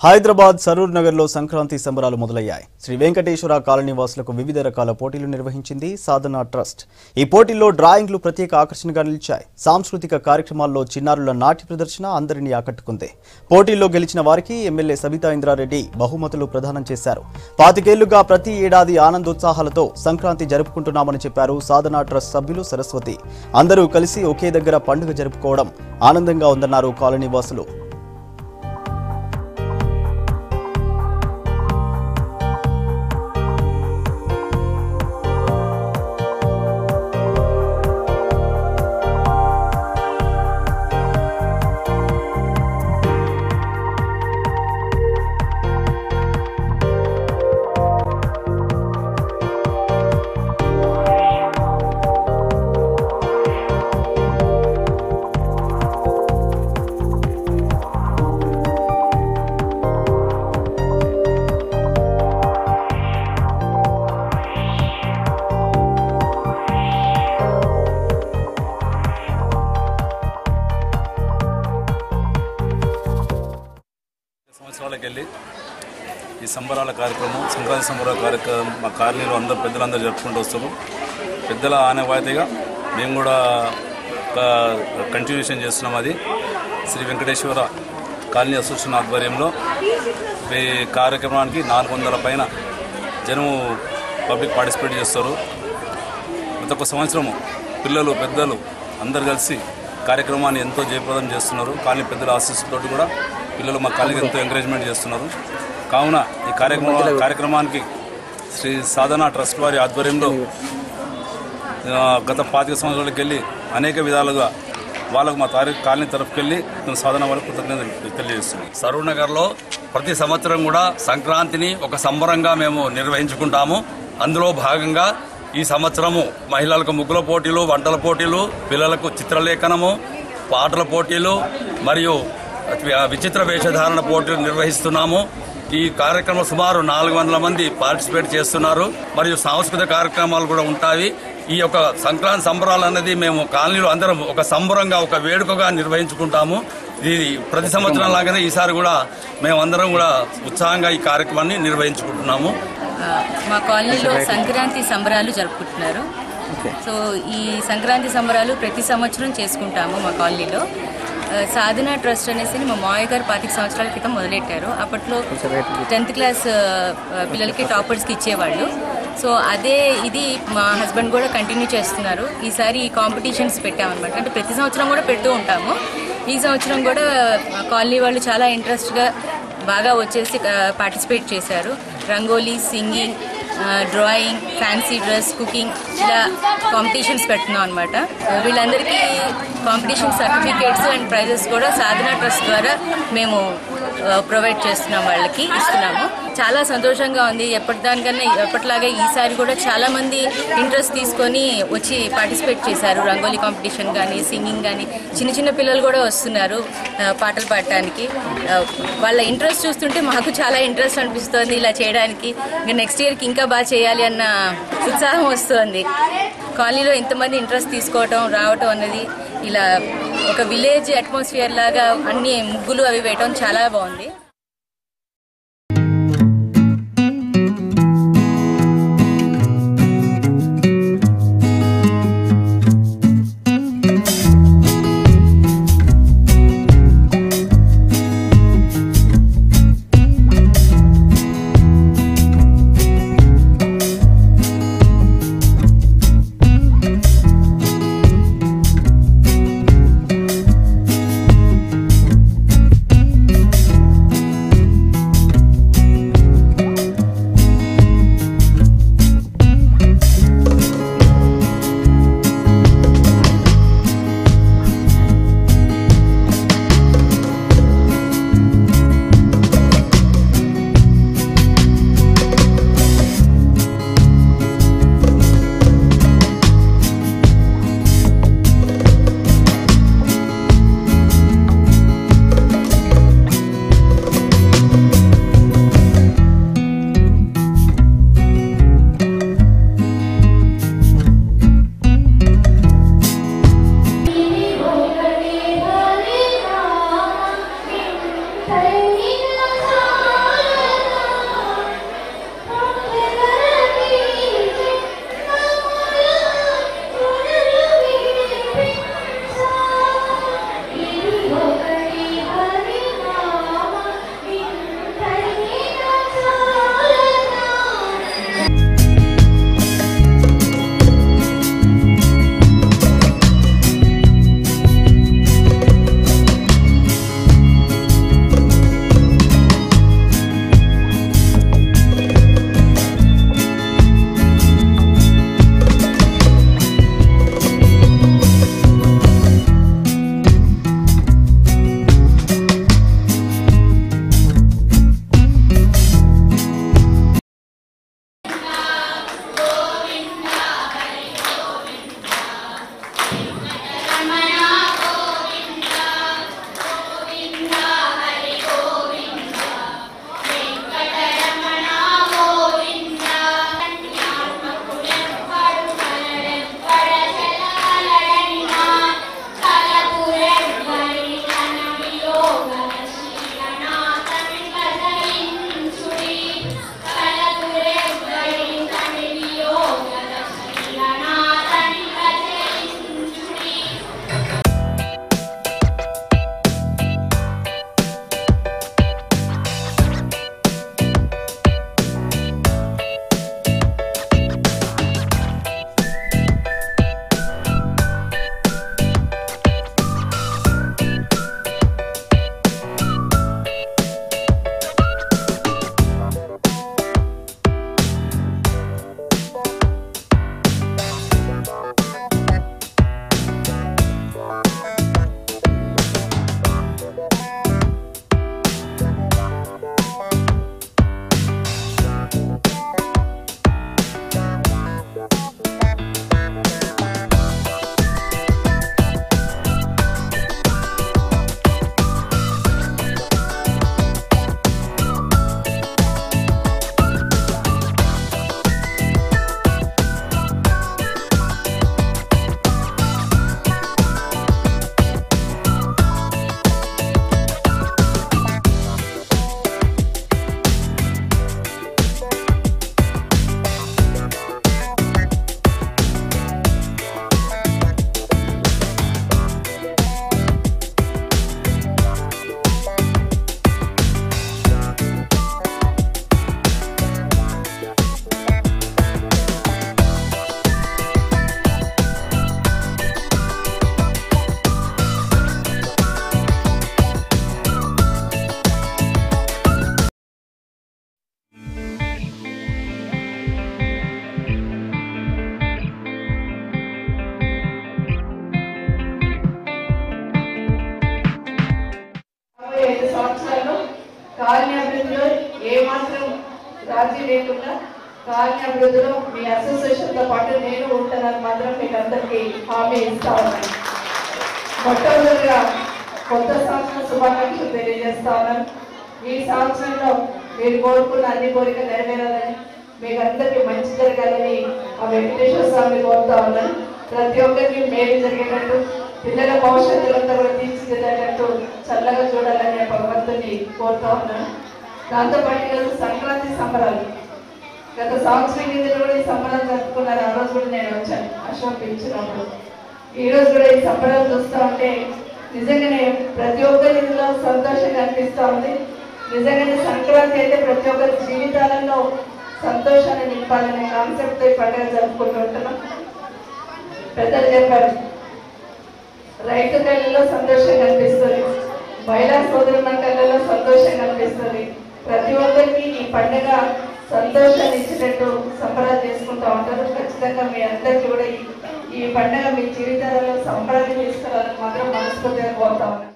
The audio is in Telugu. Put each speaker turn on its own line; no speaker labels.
హైదరాబాద్ సరూర్ నగర్లో సంక్రాంతి సంబరాలు మొదలయ్యాయి. శ్రీ వెంకటేశ్వర కాలనీ వాసులకు వివిధ రకాల పోటీలు నిర్వహించింది సాధన ట్రస్ట్. ఈ పోటీల్లో డ్రాయింగ్లు ప్రత్యేక ఆకర్షణగా నిలిచాయి. సాంస్కృతిక కార్యక్రమాల్లో చిన్నారుల నాట్య ప్రదర్శన అందరినీ ఆకట్టుకుంది. పోటీల్లో గెలిచిన వారికి ఎమ్మెల్యే సబితా ఇంద్రారెడ్డి బహుమతులు ప్రదానం చేశారు. 25 ఏళ్లుగా ప్రతి ఏడాది ఆనందోత్సాహాలతో సంక్రాంతి జరుపుకుంటున్నామని చెప్పారు సాధన ట్రస్ట్ సభ్యులు సరస్వతి. అందరూ కలిసి ఒకే దగ్గర పండుగ జరుపుకోవడం ఆనందంగా ఉందన్నారు కాలనీ వాసులు.
సంవత్సరాలకెళ్ళి ఈ సంబరాల కార్యక్రమం సంక్రాంతి సంబరాల కార్యక్రమం మా కాలనీలో అందరూ పెద్దలందరూ జరుపుకుంటూ వస్తారు. పెద్దల ఆనవాయితీగా మేము కూడా కంటిన్యూషన్ చేస్తున్నాం. అది శ్రీ వెంకటేశ్వర కాలనీ అసోసియేషన్ ఆధ్వర్యంలో ఈ కార్యక్రమానికి 400 పైన జనము పబ్లిక్ పార్టిసిపేట్ చేస్తారు. ప్రతి ఒక్క సంవత్సరము పిల్లలు పెద్దలు అందరు కలిసి కార్యక్రమాన్ని ఎంతో జయప్రదం చేస్తున్నారు. కాలనీ పెద్దల ఆశీస్సులతో కూడా పిల్లలు మా కాలనీకి ఎంతో ఎంకరేజ్మెంట్ చేస్తున్నారు. కావున ఈ కార్యక్రమానికి శ్రీ సాధన ట్రస్ట్ వారి ఆధ్వర్యంలో గత 25 సంవత్సరాలకు వెళ్ళి అనేక విధాలుగా వాళ్ళకు మా కాలనీ తరఫుకి వెళ్ళి సాధన వాళ్ళకు కృతజ్ఞతలు తెలియజేస్తున్నాం.
సరూర్ నగర్లో ప్రతి సంవత్సరం కూడా సంక్రాంతిని ఒక సంబరంగా మేము నిర్వహించుకుంటాము. అందులో భాగంగా ఈ సంవత్సరము మహిళలకు ముగ్గుల పోటీలు, వంటల పోటీలు, పిల్లలకు చిత్రలేఖనము, పాటల పోటీలు మరియు విచిత్ర వేషధారణ పోటీలు నిర్వహిస్తున్నాము. ఈ కార్యక్రమం సుమారు 400 మంది పార్టిసిపేట్ చేస్తున్నారు. మరియు సాంస్కృతిక కార్యక్రమాలు కూడా ఉంటాయి. ఈ యొక్క సంక్రాంతి సంబరాలు అనేది మేము కాలనీలో అందరం ఒక సంబరంగా ఒక వేడుకగా నిర్వహించుకుంటాము. ఇది ప్రతి సంవత్సరం లాగానే ఈసారి కూడా మేమందరం కూడా ఉత్సాహంగా ఈ కార్యక్రమాన్ని నిర్వహించుకుంటున్నాము.
మా కాలనీలో సంక్రాంతి సంబరాలు జరుపుకుంటున్నారు. సో ఈ సంక్రాంతి సంబరాలు ప్రతి సంవత్సరం చేసుకుంటాము. మా కాలనీలో సాధన ట్రస్ట్ అనేసి మా మావయ్య గారు 25 సంవత్సరాల క్రితం మొదలెట్టారు. అప్పట్లో 10th క్లాస్ పిల్లలకి టాపర్స్కి ఇచ్చేవాళ్ళు. సో అదే ఇది మా హస్బెండ్ కూడా కంటిన్యూ చేస్తున్నారు. ఈసారి ఈ కాంపిటీషన్స్ పెట్టామన్నమాట. అంటే ప్రతి సంవత్సరం కూడా పెడుతూ ఉంటాము. ఈ సంవత్సరం కూడా కాలనీ వాళ్ళు చాలా ఇంట్రెస్ట్గా బాగా వచ్చేసి పార్టిసిపేట్ చేశారు. Rangoli, singing, drawing, fancy dress, cooking ఇలా కాంపిటీషన్స్ పెడుతున్నాం అనమాట. వీళ్ళందరికీ కాంపిటీషన్ సర్టిఫికేట్స్ అండ్ ప్రైజెస్ కూడా సాధన ట్రస్ట్ ద్వారా మేము ప్రొవైడ్ చేస్తున్నాం, వాళ్ళకి ఇస్తున్నాము. చాలా సంతోషంగా ఉంది. ఎప్పటిలాగా ఈసారి కూడా చాలా మంది ఇంట్రెస్ట్ తీసుకొని వచ్చి పార్టిసిపేట్ చేశారు. రంగోలీ కాంపిటీషన్ కానీ, సింగింగ్ కానీ, చిన్న పిల్లలు కూడా వస్తున్నారు పాటలు పాడటానికి. వాళ్ళ ఇంట్రెస్ట్ చూస్తుంటే మాకు చాలా ఇంట్రెస్ట్ అనిపిస్తుంది ఇలా చేయడానికి. ఇంకా నెక్స్ట్ ఇయర్కి ఇంకా బాగా చేయాలి అన్న ఉత్సాహం వస్తుంది. కాలనీలో ఇంతమంది ఇంట్రెస్ట్ తీసుకోవటం రావటం అన్నది ఇలా ఒక విలేజ్ అట్మాస్ఫియర్ లాగా అన్ని ముగ్గులు అవి వేయటం చాలా బాగుంది.
కాలనీ అభివృద్ధిలో ఏమాత్రం రాజీ లేకుండా కాలనీ అభివృద్ధిలో మీ అసోసియేషన్తో పాటు నేను ఉంటానని మాత్రం మీకు అందరికీ హామీ ఇస్తా ఉన్నాను. మొట్టమొదటిగా కొత్త సంవత్సరం శుభాకాంక్షలు తెలియజేస్తా ఉన్నాను. ఈ సంవత్సరంలో మీరు కోరుకున్న అన్ని కోరికలు నెరవేరాలని, మీకు అందరికీ మంచి జరగాలని ఆ వెంకటేశ్వర స్వామి కోరుతా ఉన్నాను. ప్రతి ఒక్కరికి మేలు జరిగేటట్టు, పిల్లల భవిష్యత్తులంతా కూడా తీర్చిదిద్దేటట్టు చల్లగా చూడాలని భగవంతుని కోరుతా ఉన్నాను. దాంతోపాటు ఈరోజు సంక్రాంతి సంబరాలు, గత సంవత్సరం కింద కూడా ఈ సంబరాలు జరుపుకున్నారు. ఆ రోజు కూడా నేను వచ్చాను అశోక్ పిలిచినప్పుడు. ఈ రోజు కూడా ఈ సంబరాలు చూస్తూ ఉంటే నిజంగానే ప్రతి ఒక్కరిలో సంతోషంగా అనిపిస్తూ ఉంది. నిజంగానే సంక్రాంతి అయితే ప్రతి ఒక్కరి జీవితాలలో సంతోషాన్ని నింపాలనే కాన్సెప్ట్తో ఈ పండుగ జరుపుకుంటూ ఉంటున్నాం. పెద్దలు చెప్పారు, రైతు కళ్ళలో సంతోషం కనిపిస్తుంది, మహిళా సోదరుల కళ్ళలో సంతోషం కనిపిస్తుంది. ప్రతి ఒక్కరికి ఈ పండుగ సంతోషాన్ని ఇచ్చినట్టు సంబరాలు చేసుకుంటూ ఉంటారు. ఖచ్చితంగా మీ అందరికీ కూడా ఈ పండుగ మీ జీవితాలలో సంబరాన్ని తీసుకురావాలని మాత్రం మనస్ఫూర్తిగా కోరుతా ఉన్నాను.